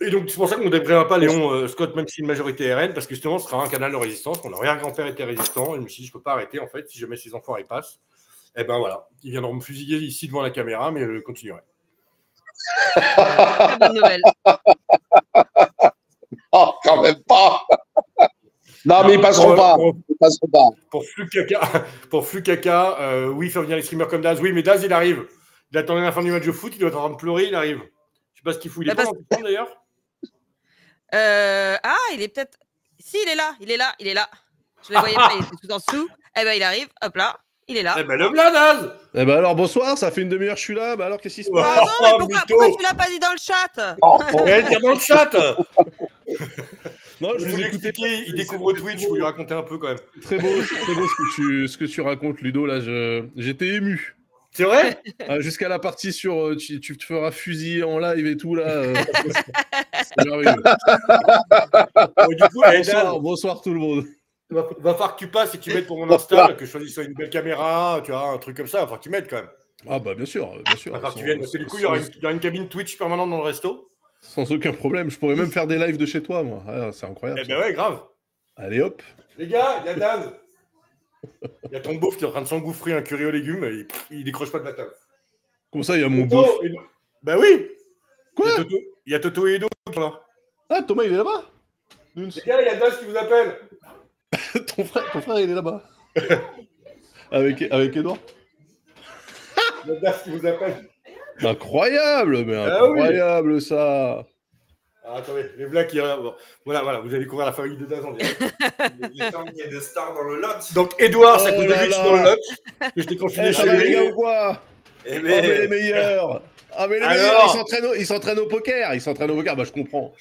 C: Et donc, c'est pour ça qu'on ne débrayera pas Léon Scott, même si une majorité RN, parce que justement, ce sera un canal de résistance. Mon arrière-grand-père était résistant. Et je me suis dit, je ne peux pas arrêter, en fait, si jamais ces enfants y passent. Eh ben voilà, ils viendront me fusiller ici devant la caméra, mais je continuerai.
A: Très bonne nouvelle.
B: Oh, quand même pas. Non, mais ils passeront pas.
C: Pour Flux Caca, oui, il faut venir les streamers comme Daz. Oui, mais Daz, il arrive. Il attendait la fin du match de foot, il doit être en train de pleurer, il arrive. Je ne sais pas ce qu'il fout. Il est pas en d'ailleurs.
A: Il est peut-être. Si, il est là. Je ne le voyais pas, il était tout en dessous. Eh ben, il arrive, hop là, il est là.
C: Eh ben, le Bladaz.
F: Eh ben, alors, bonsoir, ça fait une demi-heure que je suis là. Bah, alors, qu'est-ce qui se passe?
A: Ah non, mais pourquoi tu l'as pas dit dans le chat?
C: Dire dans le chat.
F: Non, je vous
C: écoutais. Il découvre Twitch, vous lui raconter un peu quand même.
F: Très beau ce que tu racontes, Ludo. Là, j'étais ému.
C: C'est vrai?
F: Jusqu'à la partie sur tu te feras fusiller en live et tout là. C'est merveilleux.
C: Du coup,
F: bonsoir tout le monde.
C: Va falloir que tu passes et que tu mettes pour mon Insta, que je choisisse une belle caméra, tu vois, un truc comme ça. Va falloir que tu mettes quand même.
F: Ah bah bien sûr.
C: Va falloir que tu viennes. Parce que du coup, il y aura une cabine Twitch permanente dans le resto.
F: Sans aucun problème. Je pourrais même faire des lives de chez toi, moi. Ah, c'est incroyable.
C: Eh ben ouais, grave.
F: Allez hop.
C: Les gars, il y a Dan. Il y a ton beauf qui est en train de s'engouffrer un curry aux légumes et il décroche pas de la table.
F: Comment ça, il y a mon beauf?
C: Bah oui.
F: Quoi?
C: Il y a Toto et Edo qui sont là.
F: Ah, Thomas, il est là-bas.
C: Les gars, il y a Das qui vous appelle.
F: ton frère, il est là-bas. avec Edouard.
C: Il y a Das qui vous appelle.
F: Incroyable, mais incroyable oui. Ça.
C: Ah, attendez, les blagues qui... Voilà, vous allez découvrir la famille de Daz en direct.
G: Il y a des stars dans le lot.
C: Donc, Edouard, ça cause de lui que je suis dans le lot. Que je t'ai confiné chez lui.
F: Les gars ou quoi? Mais les meilleurs. Ah, mais les meilleurs, ils s'entraînent au poker. Bah, je comprends.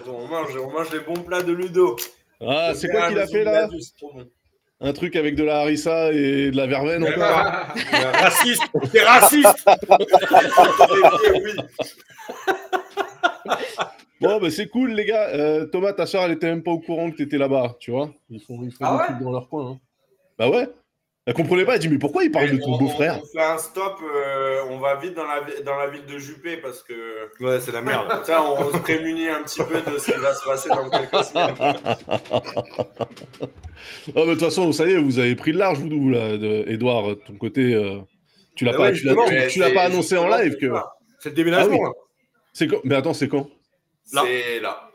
G: on mange les bons plats de Ludo.
F: Ah, c'est quoi qu'il a fait là? Un truc avec de la harissa et de la verveine encore.
C: Raciste. T'es raciste.
G: Oui.
F: Bon, bah c'est cool, les gars. Thomas, ta soeur, elle était même pas au courant que t'étais là-bas, tu vois. Ils font des trucs dans leur coin. Hein. Bah ouais. Elle comprenait pas. Elle dit, mais pourquoi il parle de ton beau-frère?
G: On fait un stop. On va vite dans la ville de Juppé parce que.
C: Ouais, c'est la merde.
G: Ça, on se prémunit un petit peu de ce qui va se passer dans quelques semaines.
F: Oh, mais de toute façon, ça y est, vous avez pris le large, vous, là, Edouard, ton côté. Tu l'as pas, tu l'as pas annoncé en live que.
C: C'est le déménagement.
F: Ah, oui. C'est quand? Mais attends, c'est quand?
G: C'est là.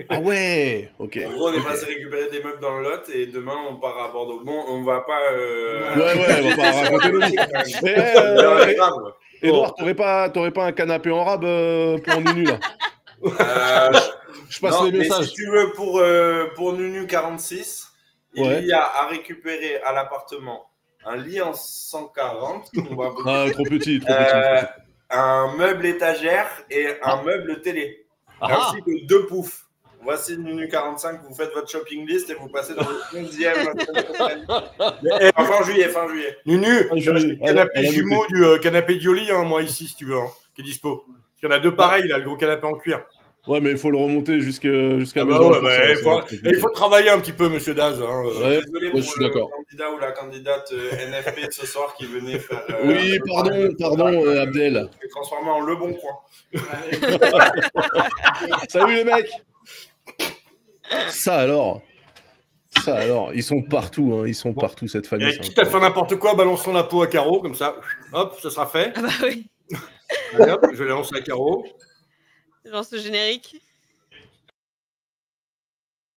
F: Ah ouais, ok.
G: En gros, on est passé récupérer des meubles dans le lot et demain on part à Bordeaux. Bon, on va pas.
F: Ouais, on va pas raconter le livre. Edouard, t'aurais pas un canapé en rab pour Nunu là? Je passe les messages.
G: Si tu veux pour Nunu 46, il y a à récupérer à l'appartement un lit en 140.
F: Trop petit.
G: Un meuble étagère et un meuble télé. Ainsi que 2 poufs. Voici Nunu 45, vous faites votre shopping list et vous passez dans le 11e. Fin juillet.
C: Nunu, le canapé jumeau du canapé Dioli, moi ici, si tu veux, qui est dispo. Il y en a 2 pareils, là, le gros canapé en cuir.
F: Ouais, mais il faut le remonter jusqu'à
C: Ah
F: maison.
C: bah ouais, il faut travailler un petit peu, monsieur Daz. Hein.
F: Ouais,
G: Désolé
F: je
G: pour
F: suis
G: le
F: d'accord.
G: candidat ou la candidate NFP de ce soir qui venait faire.
F: Oui, pardon, Abdel.
G: Je transformé en Le Bon Coin.
F: Salut les mecs. Ça alors, ils sont partout, hein, ils sont partout cette famille.
C: Et quitte à faire n'importe quoi, balançons la peau à carreau, comme ça, hop, ça sera fait.
A: Ah bah oui.
C: Allez, hop, je vais lancer à carreau.
A: Je lance le générique.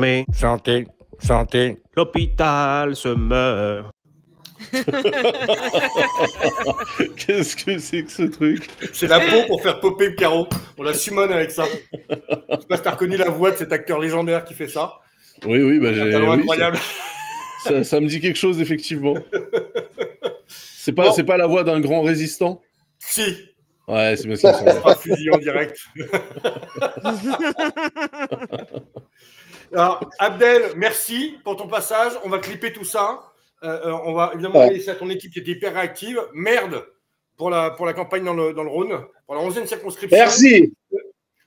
E: Mais santé, l'hôpital se meurt.
F: Qu'est-ce que c'est que ce truc?
C: C'est la peau pour faire popper le carreau. On la summon avec ça. Je sais pas si t'as reconnu la voix de cet acteur légendaire qui fait ça.
F: Oui, bah
C: C'est incroyable.
F: Ça me dit quelque chose, effectivement. C'est pas la voix d'un grand résistant?
C: Si.
F: Ouais, c'est bien ça.
C: C'est pas fusil en direct. Alors, Abdel, merci pour ton passage. On va clipper tout ça. On va évidemment laisser à ton équipe qui était hyper réactive. Merde pour la campagne dans le Rhône, pour la 11e circonscription.
B: Merci.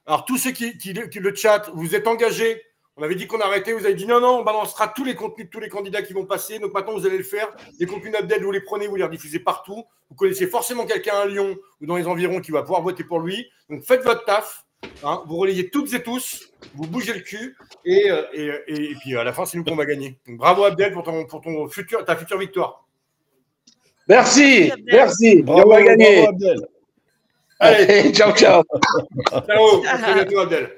C: Alors, tous ceux qui le chat, vous êtes engagés. On avait dit qu'on arrêtait. Vous avez dit non, on balancera tous les contenus de tous les candidats qui vont passer. Donc maintenant, vous allez le faire. Les contenus d'Abdel, vous les prenez, vous les rediffusez partout. Vous connaissez forcément quelqu'un à Lyon ou dans les environs qui va pouvoir voter pour lui. Donc faites votre taf. Hein, vous relayez toutes et tous. Vous bougez le cul. Et puis à la fin, c'est nous qu'on va gagner. Donc bravo Abdel pour ta future victoire.
B: Merci.
F: Bravo,
B: on va gagner.
F: Bravo, Abdel.
B: Allez, ciao.
C: Ciao. À très bientôt Abdel.